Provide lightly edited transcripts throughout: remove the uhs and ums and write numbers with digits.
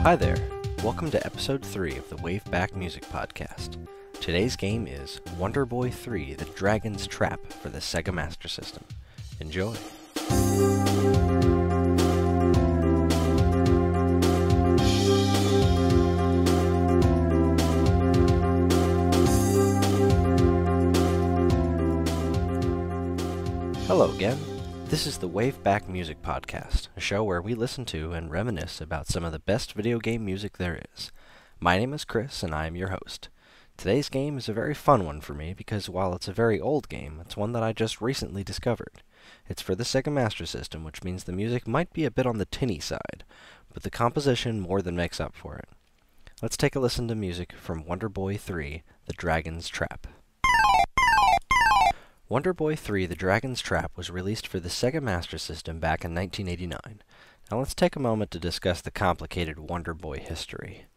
Hi there, welcome to episode 3 of the WaveBack Music Podcast. Today's game is Wonder Boy 3: The Dragon's Trap for the Sega Master System. Enjoy! Hello again. This is the WaveBack Music Podcast, a show where we listen to and reminisce about some of the best video game music there is. My name is Chris, and I am your host. Today's game is a very fun one for me because while it's a very old game, it's one that I just recently discovered. It's for the Sega Master System, which means the music might be a bit on the tinny side, but the composition more than makes up for it. Let's take a listen to music from Wonder Boy 3: The Dragon's Trap. Wonder Boy 3: The Dragon's Trap was released for the Sega Master System back in 1989. Now let's take a moment to discuss the complicated Wonder Boy history.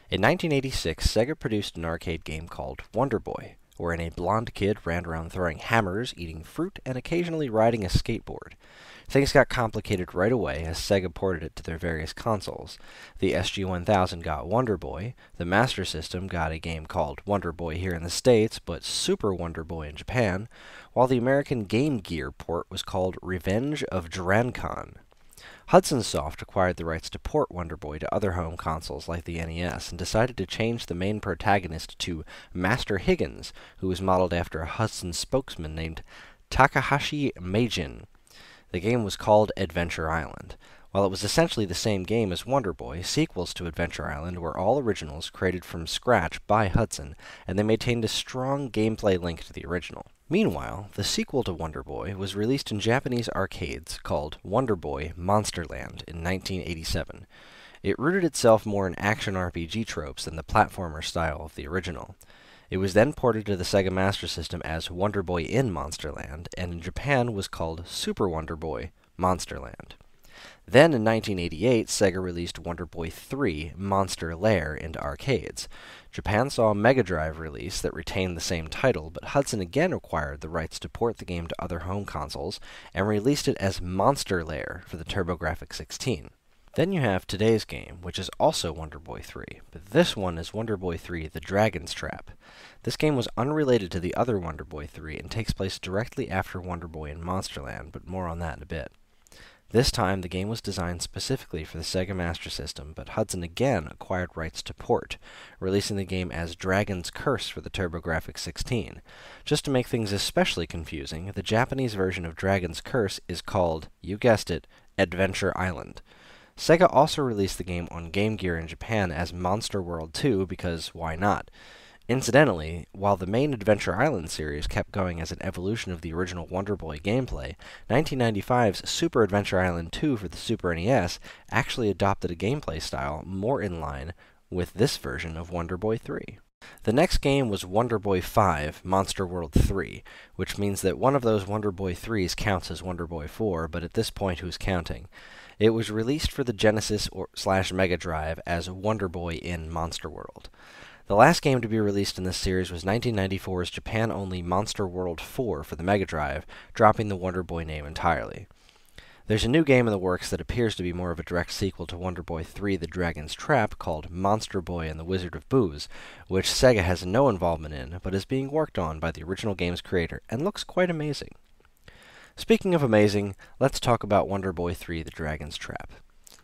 In 1986, Sega produced an arcade game called Wonder Boy, wherein a blonde kid ran around throwing hammers, eating fruit, and occasionally riding a skateboard. Things got complicated right away as Sega ported it to their various consoles. The SG-1000 got Wonder Boy, the Master System got a game called Wonder Boy here in the States, but Super Wonder Boy in Japan, while the American Game Gear port was called Revenge of Drancon. Hudson Soft acquired the rights to port Wonder Boy to other home consoles like the NES and decided to change the main protagonist to Master Higgins, who was modeled after a Hudson spokesman named Takahashi Meijin. The game was called Adventure Island. While it was essentially the same game as Wonder Boy, sequels to Adventure Island were all originals created from scratch by Hudson, and they maintained a strong gameplay link to the original. Meanwhile, the sequel to Wonder Boy was released in Japanese arcades called Wonder Boy Monsterland in 1987. It rooted itself more in action RPG tropes than the platformer style of the original. It was then ported to the Sega Master System as Wonder Boy in Monsterland, and in Japan was called Super Wonder Boy Monsterland. Then in 1988, Sega released Wonder Boy 3: Monster Lair into arcades. Japan saw a Mega Drive release that retained the same title, but Hudson again acquired the rights to port the game to other home consoles and released it as Monster Lair for the TurboGrafx-16. Then you have today's game, which is also Wonder Boy 3, but this one is Wonder Boy 3: The Dragon's Trap. This game was unrelated to the other Wonder Boy 3 and takes place directly after Wonder Boy in Monsterland, but more on that in a bit. This time, the game was designed specifically for the Sega Master System, but Hudson again acquired rights to port, releasing the game as Dragon's Curse for the TurboGrafx-16. Just to make things especially confusing, the Japanese version of Dragon's Curse is called, you guessed it, Adventure Island. Sega also released the game on Game Gear in Japan as Monster World 2 because why not? Incidentally, while the main Adventure Island series kept going as an evolution of the original Wonder Boy gameplay, 1995's Super Adventure Island 2 for the Super NES actually adopted a gameplay style more in line with this version of Wonder Boy 3. The next game was Wonder Boy 5: Monster World 3, which means that one of those Wonder Boy 3s counts as Wonder Boy 4, but at this point who's counting? It was released for the Genesis/Mega Drive as Wonder Boy in Monster World. The last game to be released in this series was 1994's Japan-only Monster World 4 for the Mega Drive, dropping the Wonder Boy name entirely. There's a new game in the works that appears to be more of a direct sequel to Wonder Boy 3: The Dragon's Trap called Monster Boy and the Wizard of Booze, which Sega has no involvement in, but is being worked on by the original game's creator and looks quite amazing. Speaking of amazing, let's talk about Wonder Boy 3: The Dragon's Trap.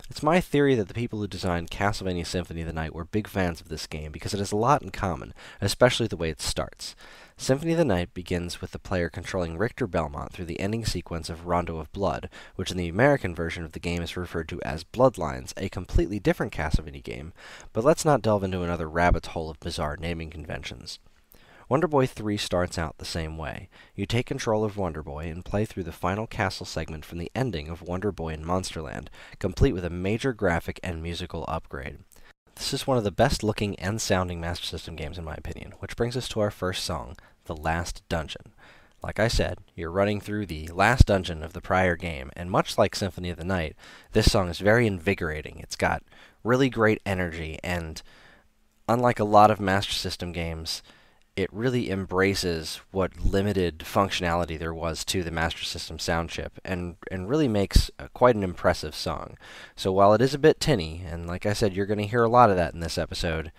It's my theory that the people who designed Castlevania Symphony of the Night were big fans of this game because it has a lot in common, especially the way it starts. Symphony of the Night begins with the player controlling Richter Belmont through the ending sequence of Rondo of Blood, which in the American version of the game is referred to as Bloodlines, a completely different Castlevania game, but let's not delve into another rabbit's hole of bizarre naming conventions. Wonder Boy 3 starts out the same way. You take control of Wonder Boy and play through the final castle segment from the ending of Wonder Boy in Monsterland, complete with a major graphic and musical upgrade. This is one of the best looking and sounding Master System games in my opinion, which brings us to our first song, The Last Dungeon. Like I said, you're running through the last dungeon of the prior game, and much like Symphony of the Night, this song is very invigorating. It's got really great energy, and unlike a lot of Master System games, it really embraces what limited functionality there was to the Master System sound chip, and really makes quite an impressive song. So while it is a bit tinny, and like I said, you're going to hear a lot of that in this episode,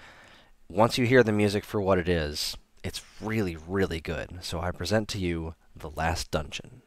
once you hear the music for what it is, it's really, really good. So I present to you The Last Dungeon.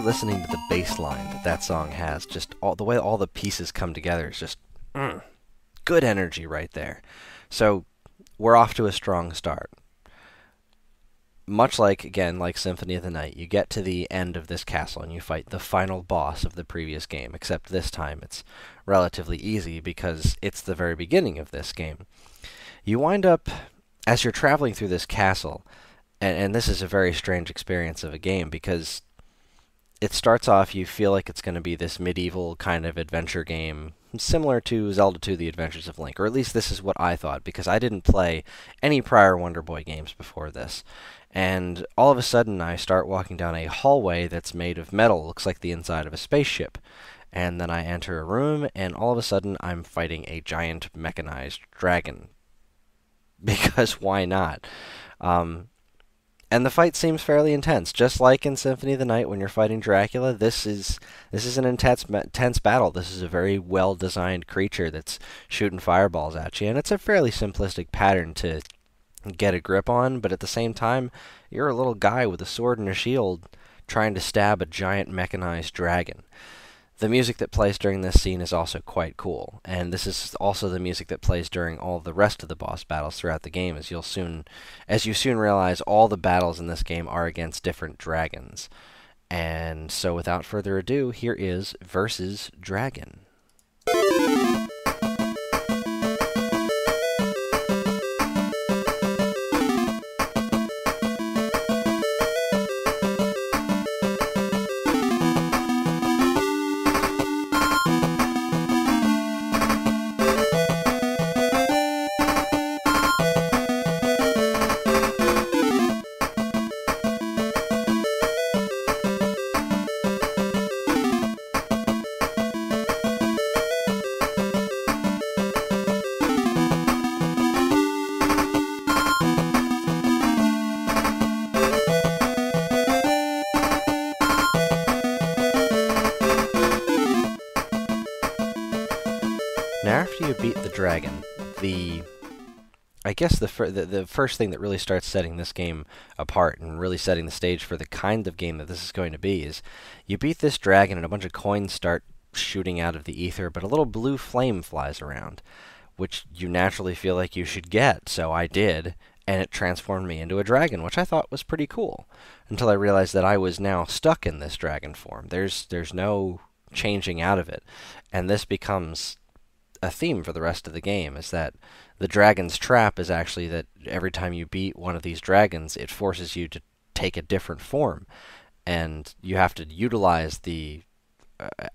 Listening to the bass line that song has, just all the way all the pieces come together is just good energy right there. So we're off to a strong start. Much like, again, like Symphony of the Night, you get to the end of this castle and you fight the final boss of the previous game, except this time it's relatively easy because it's the very beginning of this game. You wind up, as you're traveling through this castle, and this is a very strange experience of a game because it starts off, you feel like it's going to be this medieval kind of adventure game, similar to Zelda 2: The Adventures of Link, or at least this is what I thought, because I didn't play any prior Wonder Boy games before this. And all of a sudden, I start walking down a hallway that's made of metal, looks like the inside of a spaceship. And then I enter a room, and all of a sudden, I'm fighting a giant mechanized dragon. Because why not? And the fight seems fairly intense, just like in Symphony of the Night when you're fighting Dracula. This is an intense battle. This is a very well-designed creature that's shooting fireballs at you, and it's a fairly simplistic pattern to get a grip on, but at the same time, you're a little guy with a sword and a shield trying to stab a giant mechanized dragon. The music that plays during this scene is also quite cool, and this is also the music that plays during all the rest of the boss battles throughout the game, as you soon realize all the battles in this game are against different dragons. And so without further ado, here is Versus Dragon. Now, after you beat the dragon, I guess the first thing that really starts setting this game apart and really setting the stage for the kind of game that this is going to be is you beat this dragon and a bunch of coins start shooting out of the ether, but a little blue flame flies around, which you naturally feel like you should get, so I did, and it transformed me into a dragon, which I thought was pretty cool, until I realized that I was now stuck in this dragon form. There's no changing out of it, and this becomes a theme for the rest of the game, is that the dragon's trap is actually that every time you beat one of these dragons, it forces you to take a different form. and you have to utilize the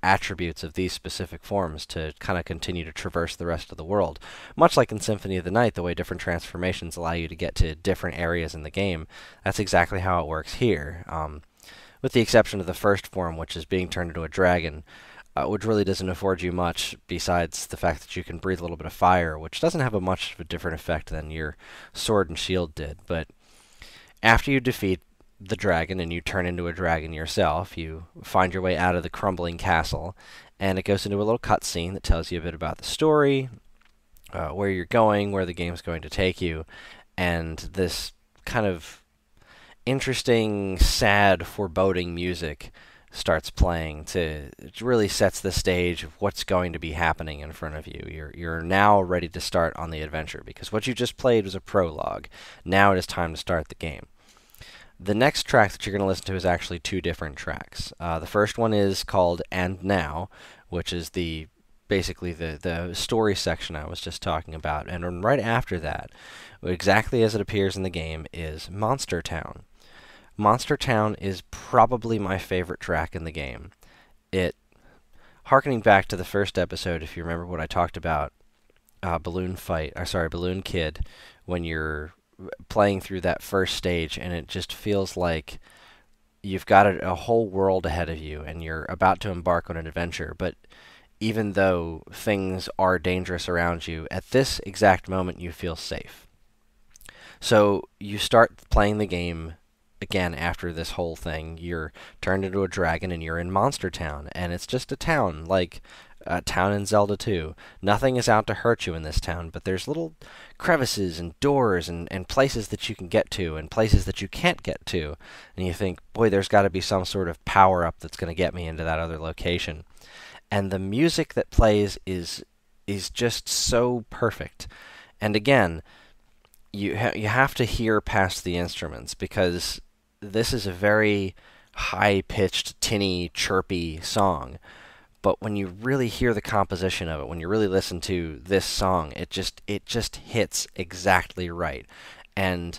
attributes of these specific forms to kind of continue to traverse the rest of the world. Much like in Symphony of the Night, the way different transformations allow you to get to different areas in the game, that's exactly how it works here. With the exception of the first form, which is being turned into a dragon, which really doesn't afford you much besides the fact that you can breathe a little bit of fire, which doesn't have a much of a different effect than your sword and shield did. But after you defeat the dragon and you turn into a dragon yourself, you find your way out of the crumbling castle, and it goes into a little cutscene that tells you a bit about the story, where you're going, where the game's going to take you, and this kind of interesting, sad, foreboding music starts playing it really sets the stage of what's going to be happening in front of you. You're now ready to start on the adventure, because what you just played was a prologue. Now it is time to start the game. The next track that you're going to listen to is actually two different tracks. The first one is called And Now, which is basically the story section I was just talking about. And right after that, exactly as it appears in the game, is Monster Town. Monster Town is probably my favorite track in the game. Harkening back to the first episode, if you remember what I talked about, Balloon Kid, when you're playing through that first stage, and it just feels like you've got a whole world ahead of you, and you're about to embark on an adventure, but even though things are dangerous around you, at this exact moment you feel safe. So you start playing the game again after this whole thing. You're turned into a dragon, and you're in Monster Town, and it's just a town, like a town in Zelda 2. Nothing is out to hurt you in this town, but there's little crevices and doors and places that you can get to and places that you can't get to. And you think, boy, there's got to be some sort of power-up that's going to get me into that other location. And the music that plays is just so perfect. And again, you have to hear past the instruments, because this is a very high-pitched, tinny, chirpy song. But when you really hear the composition of it, when you really listen to this song, it just hits exactly right. And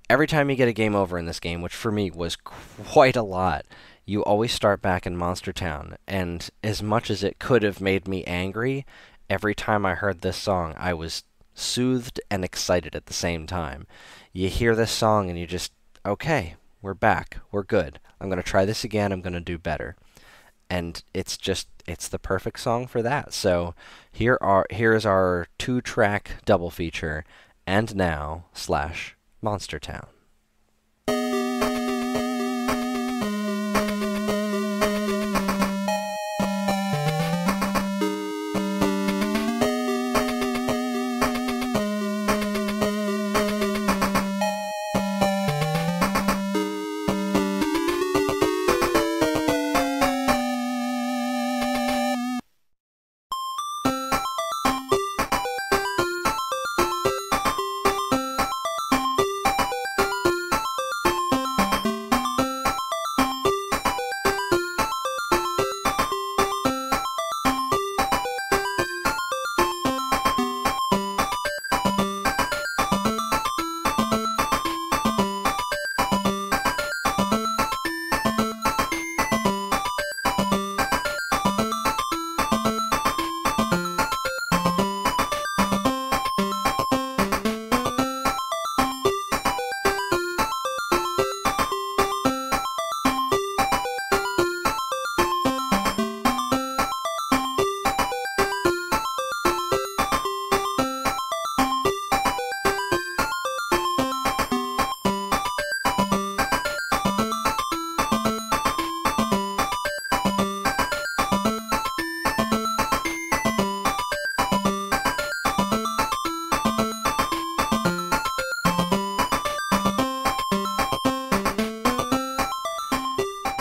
every time you get a game over in this game, which for me was quite a lot, you always start back in Monster Town. And as much as it could have made me angry, every time I heard this song, I was soothed and excited at the same time. You hear this song and you just, okay, we're back, we're good. I'm going to try this again, I'm going to do better. And it's the perfect song for that. So here is our 2-track double feature, And Now / Monster Town.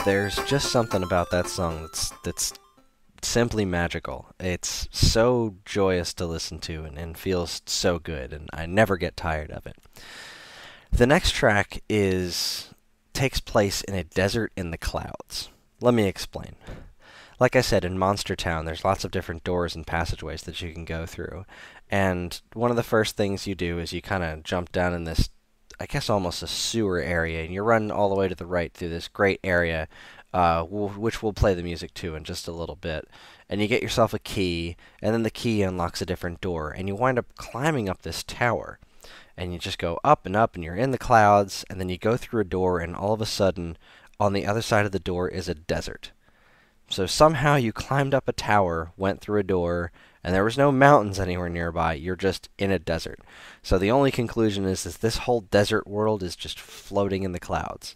There's just something about that song that's simply magical. It's so joyous to listen to and feels so good, and I never get tired of it. The next track takes place in a desert in the clouds. Let me explain. Like I said, in Monster Town, there's lots of different doors and passageways that you can go through. And one of the first things you do is you kind of jump down in this I guess almost a sewer area, and you run all the way to the right through this great area, which we'll play the music to in just a little bit. And you get yourself a key, and then the key unlocks a different door, and you wind up climbing up this tower. And you just go up, and you're in the clouds, and then you go through a door, and all of a sudden, on the other side of the door is a desert. So somehow you climbed up a tower, went through a door, and there was no mountains anywhere nearby. You're just in a desert. So the only conclusion is that this whole desert world is just floating in the clouds,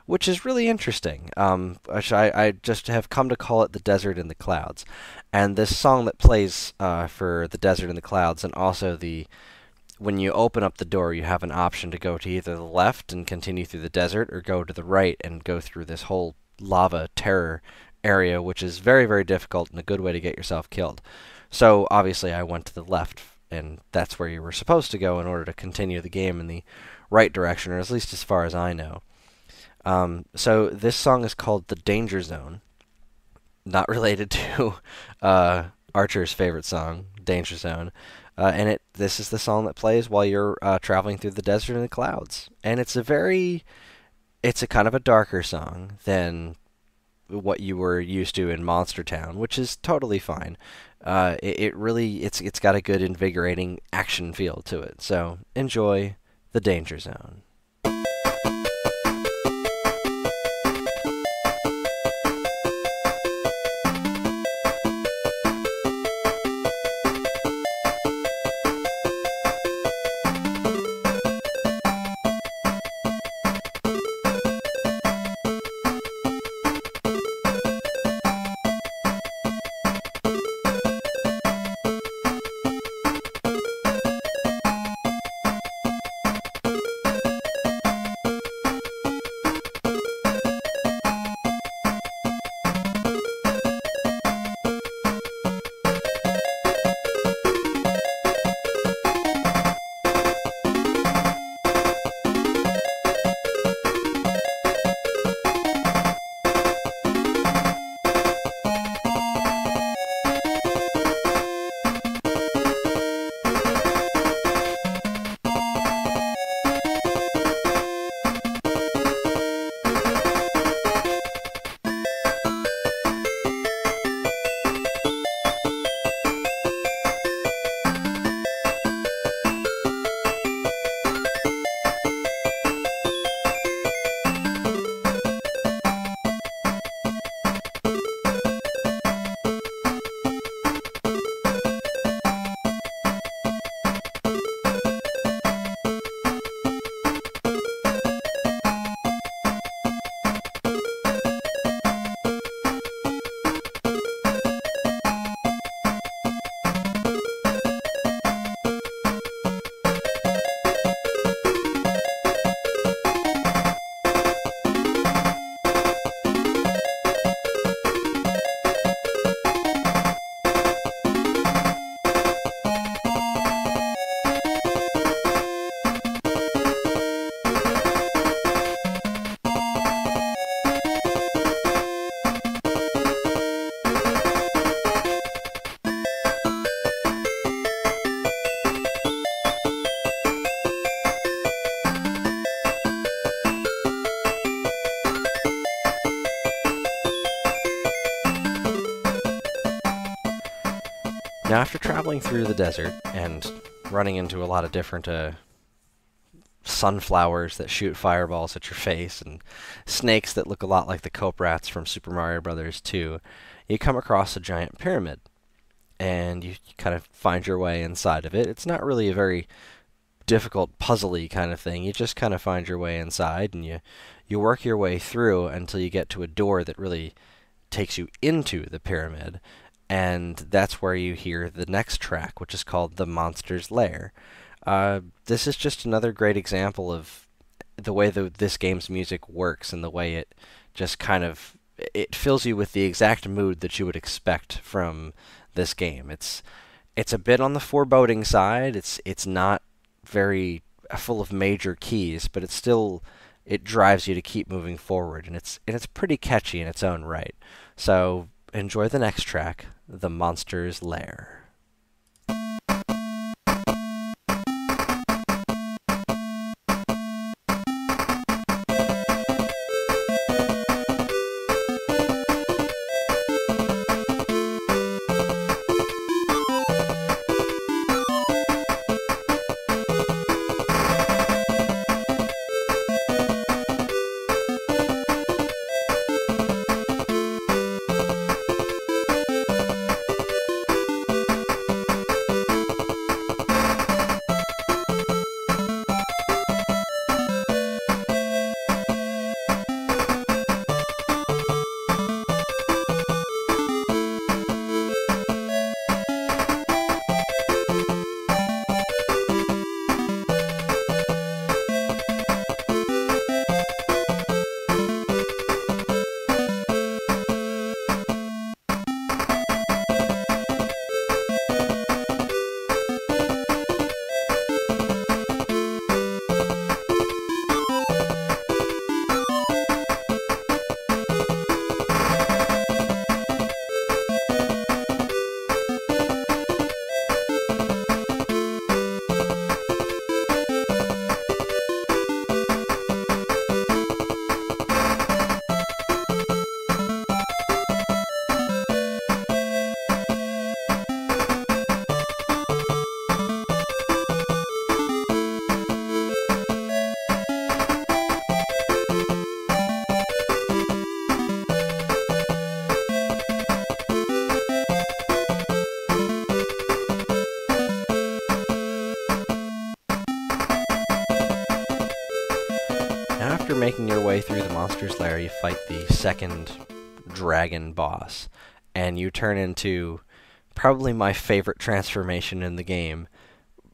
which is really interesting. I just have come to call it the desert in the clouds. And this song that plays for the desert in the clouds, and also when you open up the door, you have an option to go to either the left and continue through the desert, or go to the right and go through this whole lava terror area, which is very, very difficult and a good way to get yourself killed. So obviously I went to the left, and that's where you were supposed to go in order to continue the game in the right direction, or at least as far as I know. So this song is called The Danger Zone, not related to Archer's favorite song, Danger Zone. And this is the song that plays while you're traveling through the desert in the clouds. And it's a kind of a darker song than what you were used to in Monster Town, which is totally fine. It's got a good, invigorating action feel to it. So enjoy The Danger Zone. Now, after traveling through the desert and running into a lot of different sunflowers that shoot fireballs at your face, and snakes that look a lot like the Cope Rats from Super Mario Bros. 2, you come across a giant pyramid, and you kind of find your way inside of it. It's not really a very difficult, puzzly kind of thing. You just kind of find your way inside, and you work your way through until you get to a door that really takes you into the pyramid. And that's where you hear the next track, which is called The Monster's Lair. This is just another great example of the way this game's music works, and the way it just kind of it fills you with the exact mood that you would expect from this game. It's a bit on the foreboding side. It's not very full of major keys, but it drives you to keep moving forward, and it's pretty catchy in its own right. So enjoy the next track, The Monster's Lair. making your way through the monster's lair, you fight the second dragon boss, and you turn into probably my favorite transformation in the game,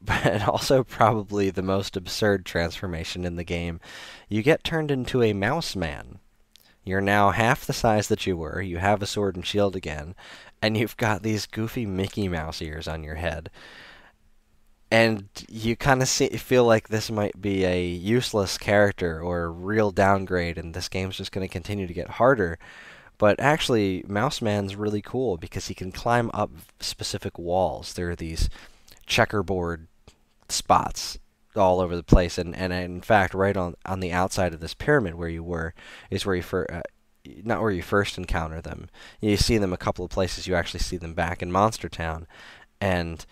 but also probably the most absurd transformation in the game. You get turned into a mouse man. You're now half the size that you were, you have a sword and shield again, and you've got these goofy Mickey Mouse ears on your head. And you kind of feel like this might be a useless character or a real downgrade, and this game's just going to continue to get harder. But actually, Mouse Man's really cool because he can climb up specific walls. There are these checkerboard spots all over the place, and in fact, right on the outside of this pyramid where you were is where not where you first encounter them. You see them a couple of places. You actually see them back in Monster Town, and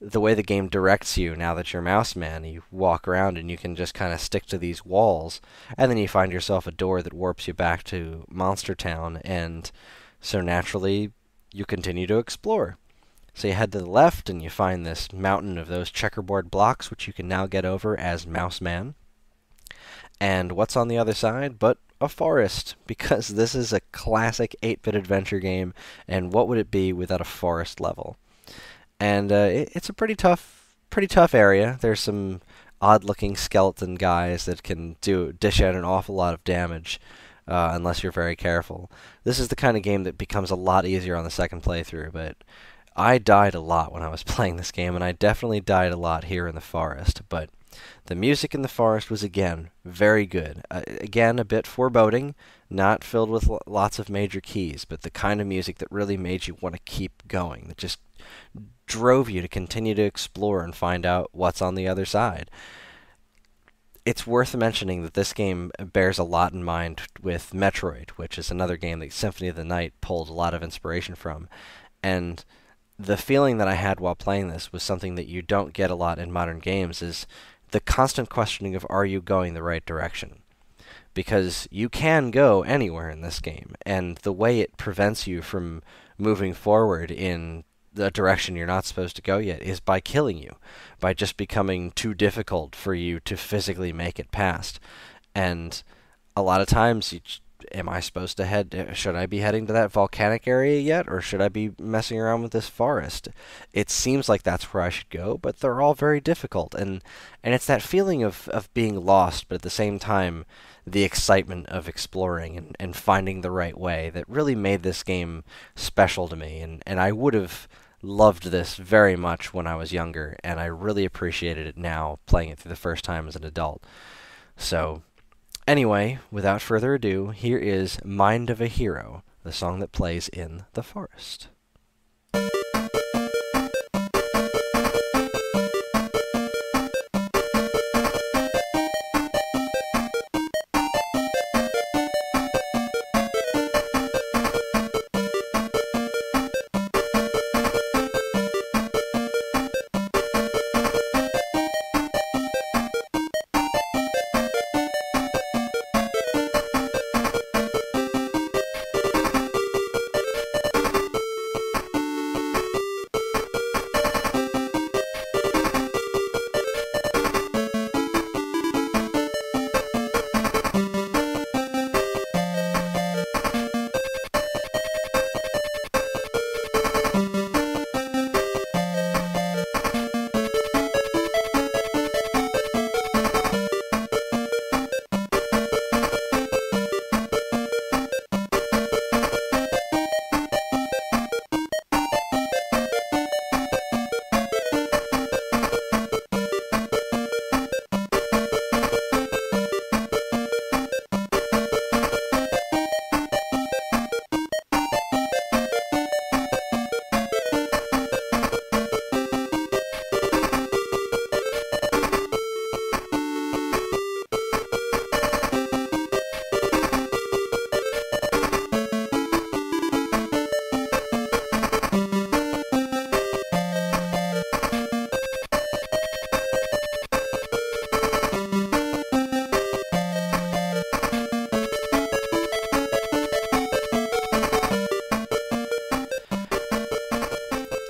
the way the game directs you now that you're Mouse Man, you walk around and you can just kind of stick to these walls, and then you find yourself a door that warps you back to Monster Town, and so naturally you continue to explore. So you head to the left and you find this mountain of those checkerboard blocks, which you can now get over as Mouse Man. And what's on the other side but a forest, because this is a classic 8-bit adventure game, and what would it be without a forest level? And it's a pretty tough area. There's some odd-looking skeleton guys that can dish out an awful lot of damage, unless you're very careful. This is the kind of game that becomes a lot easier on the second playthrough, but I died a lot when I was playing this game, and I definitely died a lot here in the forest. But the music in the forest was, again, very good. Again, a bit foreboding, not filled with lots of major keys, but the kind of music that really made you want to keep going, that just drove you to continue to explore and find out what's on the other side. It's worth mentioning that this game bears a lot in mind with Metroid, which is another game that Symphony of the Night pulled a lot of inspiration from. And the feeling that I had while playing this was something that you don't get a lot in modern games, is the constant questioning of, are you going the right direction? Because you can go anywhere in this game, and the way it prevents you from moving forward in the direction you're not supposed to go yet is by killing you, by just becoming too difficult for you to physically make it past. And a lot of times, am I supposed to should I be heading to that volcanic area yet, or should I be messing around with this forest? It seems like that's where I should go, but they're all very difficult, and it's that feeling of being lost, but at the same time, the excitement of exploring and finding the right way that really made this game special to me, and I would have loved this very much when I was younger, and I really appreciated it now, playing it through the first time as an adult. So, anyway, without further ado, here is Mind of a Hero, the song that plays in the forest.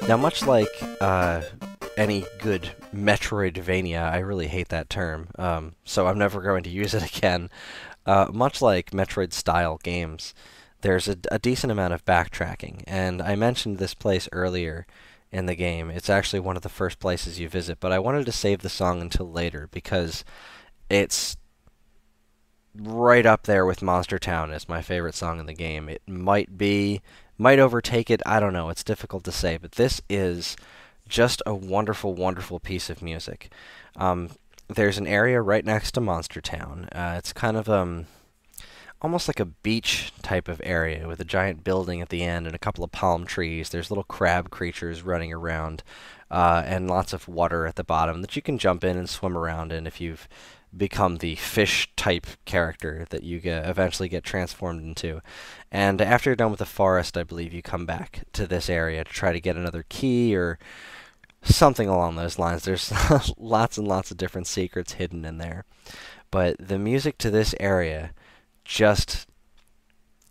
Now, much like any good Metroidvania, I really hate that term, so I'm never going to use it again. Much like Metroid-style games, there's a decent amount of backtracking, and I mentioned this place earlier in the game. It's actually one of the first places you visit, but I wanted to save the song until later because it's right up there with Monster Town as my favorite song in the game. It might overtake it, I don't know, it's difficult to say, but this is just a wonderful, wonderful piece of music. There's an area right next to Monster Town. It's kind of almost like a beach type of area with a giant building at the end and a couple of palm trees. There's little crab creatures running around, and lots of water at the bottom that you can jump in and swim around in if you've become the fish type character that you eventually get transformed into. And after you're done with the forest, I believe you come back to this area to try to get another key or something along those lines. There's lots and lots of different secrets hidden in there. But the music to this area just,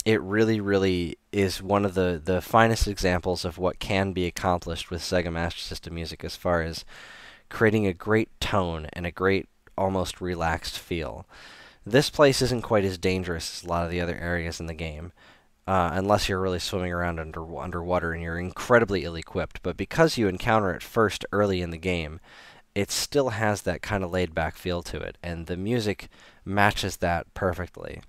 it really, really is one of the finest examples of what can be accomplished with Sega Master System music as far as creating a great tone and a great, almost relaxed feel. This place isn't quite as dangerous as a lot of the other areas in the game, unless you're really swimming around underwater and you're incredibly ill-equipped. But because you encounter it first early in the game, it still has that kind of laid-back feel to it, and the music matches that perfectly.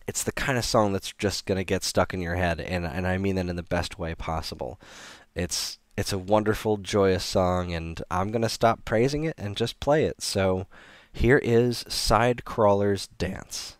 It's the kind of song that's just going to get stuck in your head, and I mean that in the best way possible. It's a wonderful, joyous song, and I'm going to stop praising it and just play it. So here is Side Crawler's Dance.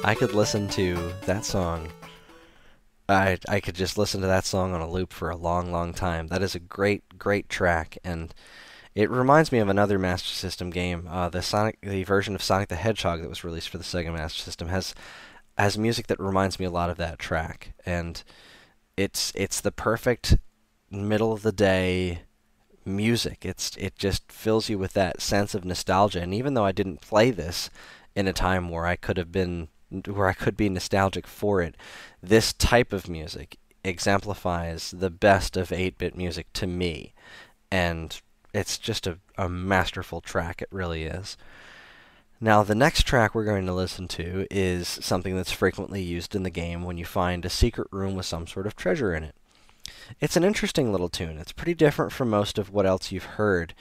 I could listen to that song. I could just listen to that song on a loop for a long, long time. That is a great, great track, and it reminds me of another Master System game. The version of Sonic the Hedgehog that was released for the Sega Master System has music that reminds me a lot of that track, and it's the perfect middle of the day music. It just fills you with that sense of nostalgia. And even though I didn't play this in a time where I could be nostalgic for it, this type of music exemplifies the best of 8-bit music to me, and it's just a masterful track. It really is. Now, the next track we're going to listen to is something that's frequently used in the game when you find a secret room with some sort of treasure in it. It's an interesting little tune. It's pretty different from most of what else you've heard.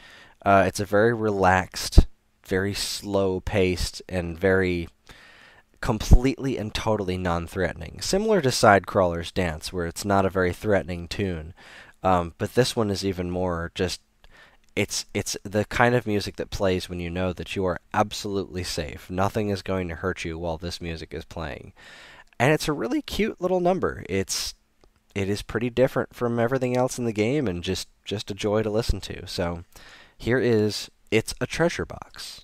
It's a very relaxed, very slow-paced, and very completely and totally non-threatening. Similar to Sidecrawler's Dance, where it's not a very threatening tune. But this one is even more just, it's the kind of music that plays when you know that you are absolutely safe. Nothing is going to hurt you while this music is playing. And it's a really cute little number. It is pretty different from everything else in the game and just a joy to listen to. So here is It's a Treasure Box.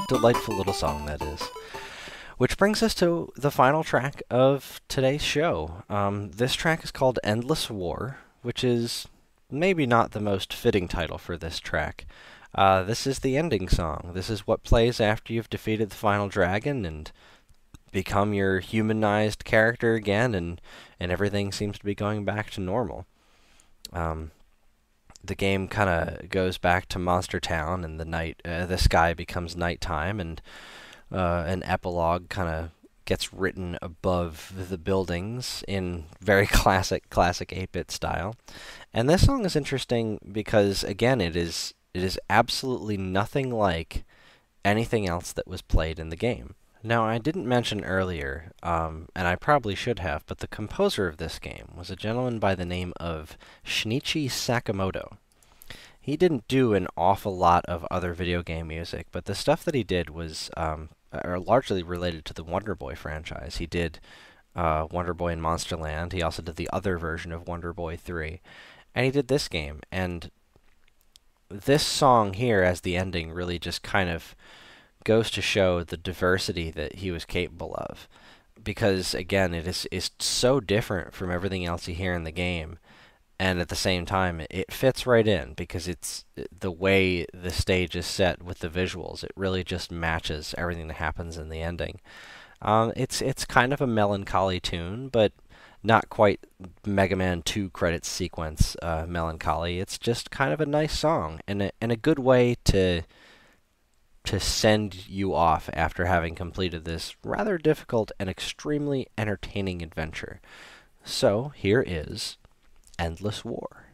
Delightful little song that is. Which brings us to the final track of today's show. This track is called Endless War, which is maybe not the most fitting title for this track. This is the ending song. This is what plays after you've defeated the final dragon and become your humanized character again, and everything seems to be going back to normal. The game kind of goes back to Monster Town, and the sky becomes nighttime, and an epilogue kind of gets written above the buildings in very classic 8-bit style. And this song is interesting because, again, it is absolutely nothing like anything else that was played in the game. Now, I didn't mention earlier, and I probably should have, but the composer of this game was a gentleman by the name of Shinichi Sakamoto. He didn't do an awful lot of other video game music, but the stuff that he did was largely related to the Wonder Boy franchise. He did Wonder Boy in Monster Land. He also did the other version of Wonder Boy 3. And he did this game. And this song here, as the ending, really just kind of goes to show the diversity that he was capable of. Because, again, it is so different from everything else you hear in the game. And at the same time, it fits right in because it's the way the stage is set with the visuals. It really just matches everything that happens in the ending. It's kind of a melancholy tune, but not quite Mega Man 2 credits sequence melancholy. It's just kind of a nice song and a good way to send you off after having completed this rather difficult and extremely entertaining adventure. So here is Endless War.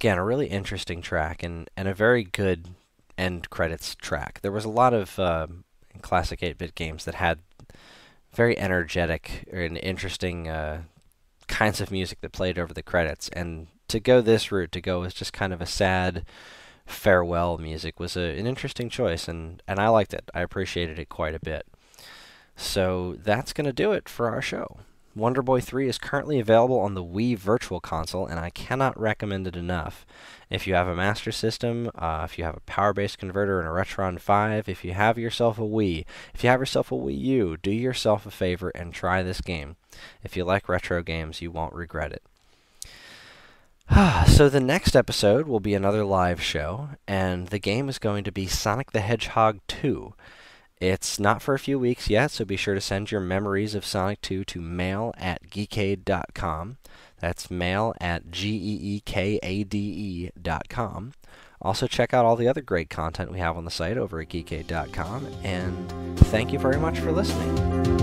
again, a really interesting track and a very good end credits track. There was a lot of classic 8-bit games that had very energetic and interesting kinds of music that played over the credits, and to go this route, to go with just kind of a sad farewell music, was an interesting choice, and I liked it. I appreciated it quite a bit. So that's going to do it for our show. Wonder Boy 3 is currently available on the Wii Virtual Console, and I cannot recommend it enough. If you have a Master System, if you have a power-based converter and a Retron 5, if you have yourself a Wii, if you have yourself a Wii U, do yourself a favor and try this game. If you like retro games, you won't regret it. So the next episode will be another live show, and the game is going to be Sonic the Hedgehog 2. It's not for a few weeks yet, so be sure to send your memories of Sonic 2 to mail@geekade.com. That's mail@geekade.com. Also, check out all the other great content we have on the site over at geekade.com, and thank you very much for listening.